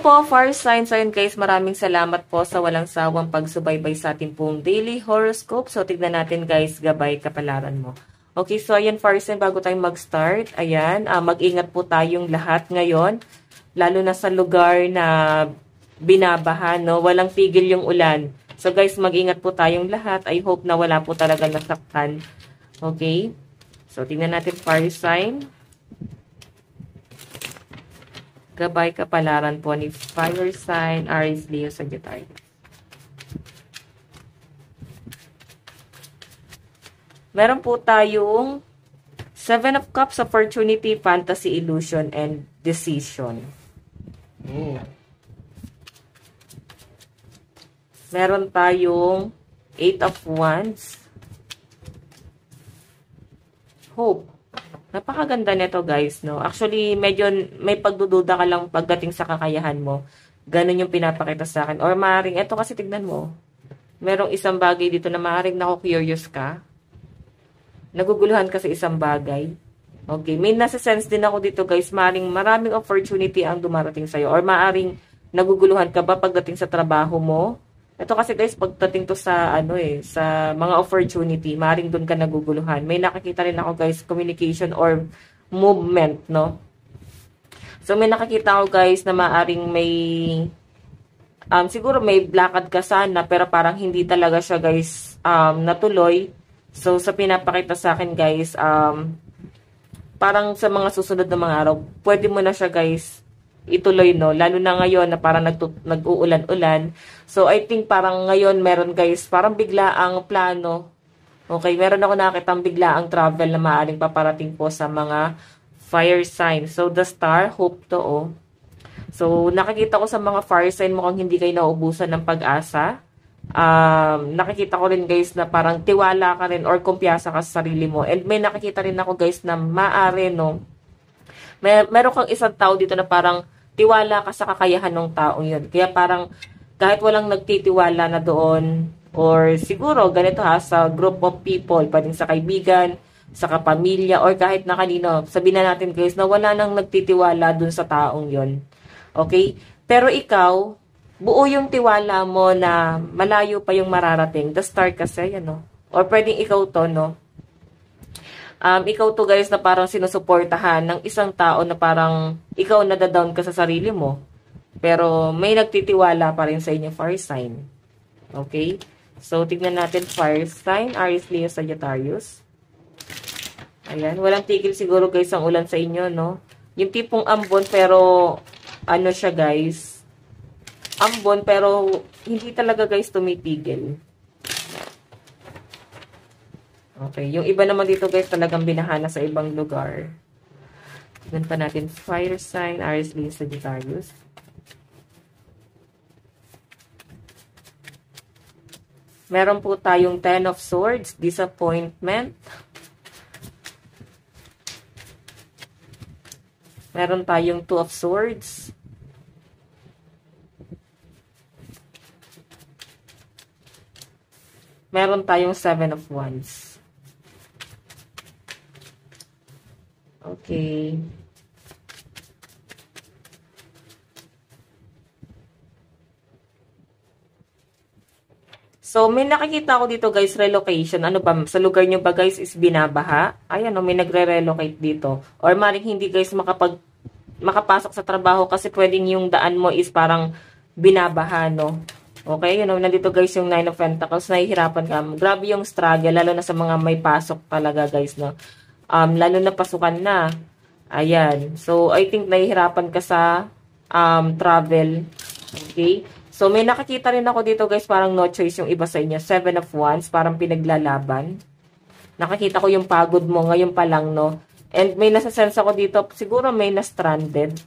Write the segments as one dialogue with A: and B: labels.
A: po, fire signs. Ayun guys, maraming salamat po sa walang sawang pagsubaybay sa ating pong daily horoscope. So, tignan natin guys, gabay kapalaran mo. Okay, so ayan fire sign, bago tayong mag-start, ayan, mag-ingat po tayong lahat ngayon. Lalo na sa lugar na binabaha, no? Walang tigil yung ulan. So guys, mag-ingat po tayong lahat. I hope na wala po talaga nasaktan. Okay? So, tingnan natin fire sign. Gabay kapalaran po ni fire sign, Aries, Leo, Sagittarius. Meron po tayong 7 of Cups, Opportunity, Fantasy, Illusion, and Decision. Meron tayong 8 of Wands, Hope. Napakaganda nito guys, no? Actually, medyo may pagdududa ka lang pagdating sa kakayahan mo. Ganun yung pinapakita sa akin. Or maaaring, eto kasi tignan mo. Merong isang bagay dito na maaaring nako-curious ka. Naguguluhan ka sa isang bagay. Okay, may nasa-sense din ako dito guys. Maaaring maraming opportunity ang dumarating sa'yo. Or maaaring naguguluhan ka ba pagdating sa trabaho mo? Ito kasi guys, pagdating to sa sa mga opportunity, maaaring doon ka naguguluhan. May nakakita rin ako guys, communication or movement, no? So may nakakita ako guys na maaaring may siguro may lakad ka sana pero parang hindi talaga siya guys natuloy. So sa pinapakita sa akin guys, parang sa mga susunod na mga araw, pwede mo na siya guys ituloy, no? Lalo na ngayon na parang nag-uulan-ulan. So, I think parang ngayon meron guys, parang bigla ang plano. Okay, meron ako nakakitang bigla ang travel na maaaring paparating po sa mga fire sign. So, the star, hope to, oh. So, nakikita ko sa mga fire sign mukhang hindi kayo nauubusan ng pag-asa. Nakikita ko rin guys na parang tiwala ka rin or kumpiyansa ka sa sarili mo. And may nakikita rin ako guys na maaari, no? Meron kang isang tao dito na parang tiwala ka sa kakayahan ng taong yun. Kaya parang kahit walang nagtitiwala na doon or siguro ganito sa group of people, pwedeng sa kaibigan, sa kapamilya or kahit na kanino, sabihin na natin guys na wala nang nagtitiwala doon sa taong yun. Okay? Pero ikaw, buo yung tiwala mo na malayo pa yung mararating. The star kasi, no? Or pwedeng ikaw to, no? Ikaw to guys na parang sinusuportahan ng isang tao na parang ikaw nadadown ka sa sarili mo. Pero may nagtitiwala pa rin sa inyo fire sign. Okay? So, tignan natin fire sign, Aries, Leo, Sagittarius. Ayan. Walang tigil siguro guys ang ulan sa inyo, no? Yung tipong ambon pero ano siya guys? Ambon pero hindi talaga guys tumitigil. Okay, yung iba naman dito guys talagang binahana sa ibang lugar. Tignan pa natin fire sign, Aries, Leo, Sagittarius. Meron po tayong 10 of Swords, disappointment. Meron tayong 2 of Swords. Meron tayong 7 of Wands. Okay. So, may nakikita ko dito guys, relocation. Ano ba? Sa lugar nyo ba guys is binabaha? Ayan o, may nagre-relocate dito. Or maring hindi guys makapasok sa trabaho kasi pwedeng yung daan mo is parang binabaha, no? Okay, nandito guys yung 9 of Pentacles. Nahihirapan ka. Grabe yung struggle, lalo na sa mga may pasok talaga guys, no? Lalo na pasukan na. Ayan. So, I think nahihirapan ka sa travel. Okay? So, may nakikita rin ako dito guys, parang no choice yung iba sa inyo. 7 of Wands, parang pinaglalaban. Nakikita ko yung pagod mo ngayon pa lang, no? And may nasa-sense ako dito, siguro may na-stranded.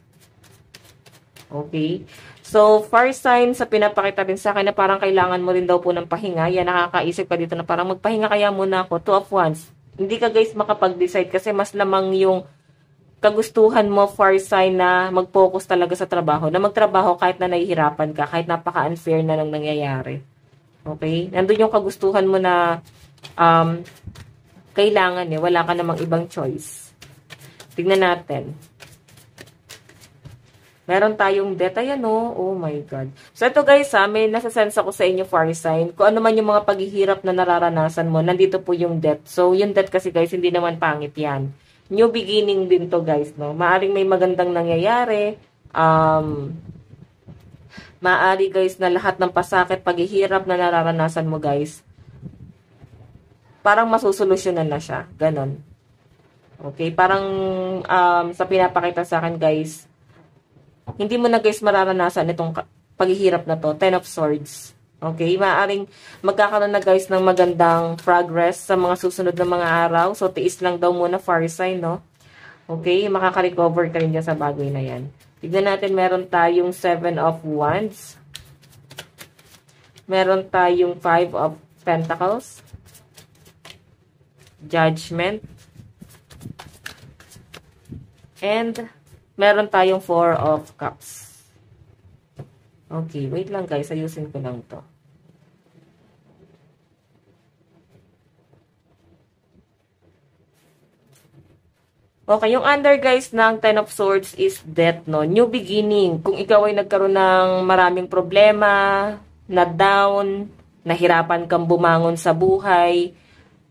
A: Okay? So, fire sign sa pinapakita rin sa akin na parang kailangan mo rin daw po ng pahinga. Yan, nakakaisip ka dito na parang magpahinga kaya muna ako. 2 of Wands. Hindi ka guys makapag-decide kasi mas lamang yung kagustuhan mo, fire sign, na mag-focus talaga sa trabaho. Na magtrabaho kahit na nahihirapan ka, kahit napaka-unfair na nang nangyayari. Okay? Nandun yung kagustuhan mo na kailangan wala ka namang ibang choice. Tignan natin. Meron tayong death. Ayan o. Oh my God. So, ito guys ha, may nasasense ako sa inyo fire sign. Kung ano man yung mga paghihirap na nararanasan mo, nandito po yung death. So, yung death kasi guys, hindi naman pangit yan. New beginning din to guys, no? Maaring may magandang nangyayari. Maari guys na lahat ng pasakit, paghihirap na nararanasan mo guys, parang masusolusyonan na siya. Ganon. Okay? Parang sa pinapakita sa akin guys, hindi mo na guys mararanasan itong paghihirap na to. 10 of Swords. Okay? Maaaring magkakaroon na guys ng magandang progress sa mga susunod na mga araw. So, tiis lang daw muna fire sign, no? Okay? Makaka-recover ka rin dyan sa bagay na yan. Tignan natin, meron tayong 7 of Wands. Meron tayong 5 of Pentacles. Judgment. And meron tayong 4 of Cups. Okay, wait lang guys. Ayusin ko lang to. Okay, yung under guys ng 10 of Swords is death, no? New beginning. Kung ikaw ay nagkaroon ng maraming problema, na down, nahirapan kang bumangon sa buhay,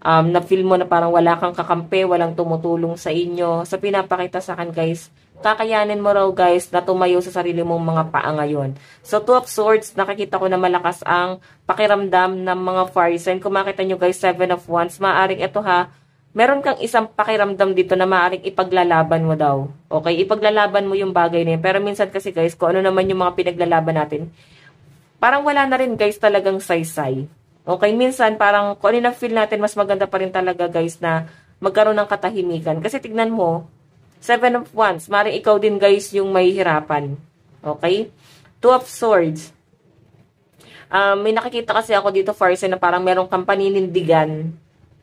A: na-feel mo na parang wala kang kakampi, walang tumutulong sa inyo. Sa pinapakita sa akin guys, kakayanin mo raw guys na tumayo sa sarili mong mga paa ngayon. So, 2 of Swords, nakikita ko na malakas ang pakiramdam ng mga fire sign. Kung makita nyo guys, 7 of Wands, maaaring ito ha, meron kang isang pakiramdam dito na maaaring ipaglalaban mo daw. Okay? Ipaglalaban mo yung bagay na yun. Pero minsan kasi guys, kung ano naman yung mga pinaglalaban natin, parang wala na rin guys talagang saysay. Okay? Minsan parang kung ano na feel natin, mas maganda pa rin talaga guys na magkaroon ng katahimikan. Kasi tignan mo, 7 of Wands, maaaring ikaw din guys yung may hirapan. Okay? 2 of Swords. May nakikita kasi ako dito, Farsi, na parang merong kang paninindigan.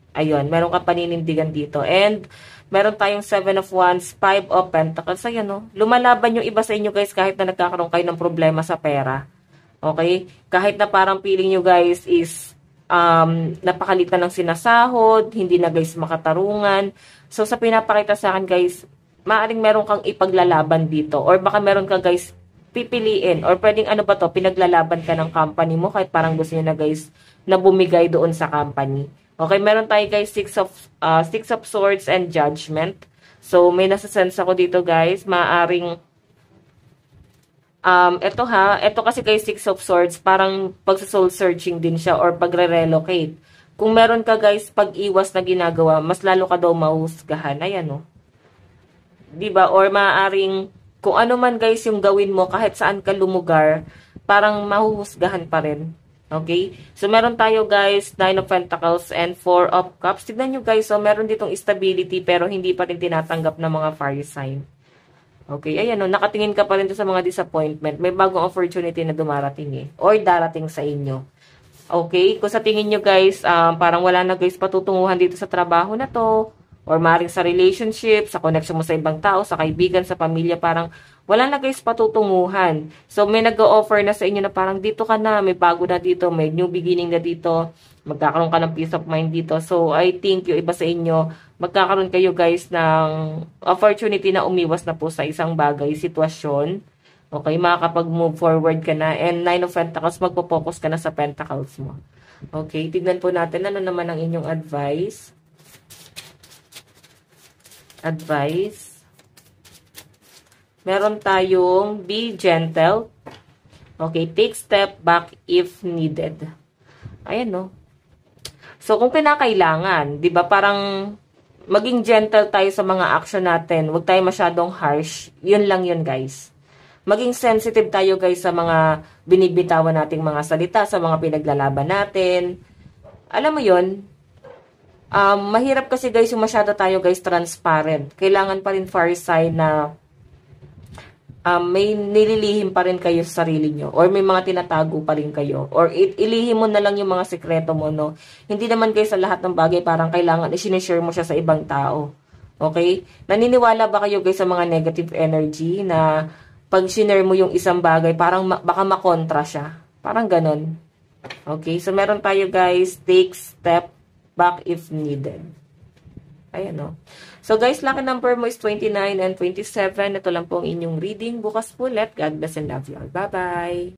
A: Ayun, meron kang paninindigan dito. And, meron tayong 7 of Wands, 5 of Pentacles. Ayan, no? Lumalaban yung iba sa inyo, guys, kahit na nagkakaroon kayo ng problema sa pera. Okay? Kahit na parang feeling nyo, guys, is napakalit na ng sinasahod, hindi na, guys, makatarungan. So, sa pinapakita sa akin, guys, maaaring meron kang ipaglalaban dito. Or baka meron ka, guys, pipiliin. Or pwedeng ano ba to, pinaglalaban ka ng company mo, kahit parang gusto nyo na, guys, na bumigay doon sa company. Okay, meron tayo guys 6 of Swords and Judgment. So, may nasa-sense ako dito guys. Maaring, ito kasi guys 6 of Swords, parang pagsa-soul searching din siya or pagre-relocate. Kung meron ka guys pag-iwas na ginagawa, mas lalo ka daw mahusgahan. Ayan o. Diba? Or maaring, kung ano man guys yung gawin mo, kahit saan ka lumugar, parang mahuhusgahan pa rin. Okay? So, meron tayo guys, 9 of Pentacles and 4 of Cups. Tignan nyo guys, so meron ditong stability pero hindi pa rin tinatanggap ng mga fire sign. Okay? Ayan o, nakatingin ka pa rin sa mga disappointment. May bagong opportunity na dumarating eh. Or darating sa inyo. Okay? Kung sa tingin nyo guys, parang wala na guys patutunguhan dito sa trabaho na to. Or maring sa relationship, sa connection mo sa ibang tao, sa kaibigan, sa pamilya, parang wala na guys patutunguhan. So, may nag-o-offer na sa inyo na parang dito ka na, may bago na dito, may new beginning na dito, magkakaroon ka ng peace of mind dito. So, I think yung iba sa inyo, magkakaroon kayo guys ng opportunity na umiwas na po sa isang bagay, sitwasyon. Okay, makakapag-move forward ka na. And 9 of Pentacles, magpo-focus ka na sa Pentacles mo. Okay, tignan po natin ano naman ang inyong advice. Meron tayong be gentle. Okay, take step back if needed. Ayan, no? So, kung kinakailangan, di ba, parang maging gentle tayo sa mga action natin. Huwag tayo masyadong harsh. Yun lang yun, guys. Maging sensitive tayo, guys, sa mga binibitawan nating mga salita, sa mga pinaglalaban natin. Alam mo yun, mahirap kasi, guys, yung masyado tayo, guys, transparent. Kailangan pa rin far side na may nililihim pa rin kayo sa sarili nyo. Or may mga tinatago pa rin kayo. Or ilihim mo na lang yung mga sekreto mo, no? Hindi naman kayo sa lahat ng bagay parang kailangan i-share mo siya sa ibang tao. Okay? Naniniwala ba kayo, guys, sa mga negative energy na pag share mo yung isang bagay, parang baka makontra siya? Parang ganon. Okay? So, meron tayo, guys, take step back if needed. Ayan, no? So, guys, lucky number mo is 29 and 27. Ito lang po ang inyong reading. Bukas po ulit. God bless and love you all. Bye-bye!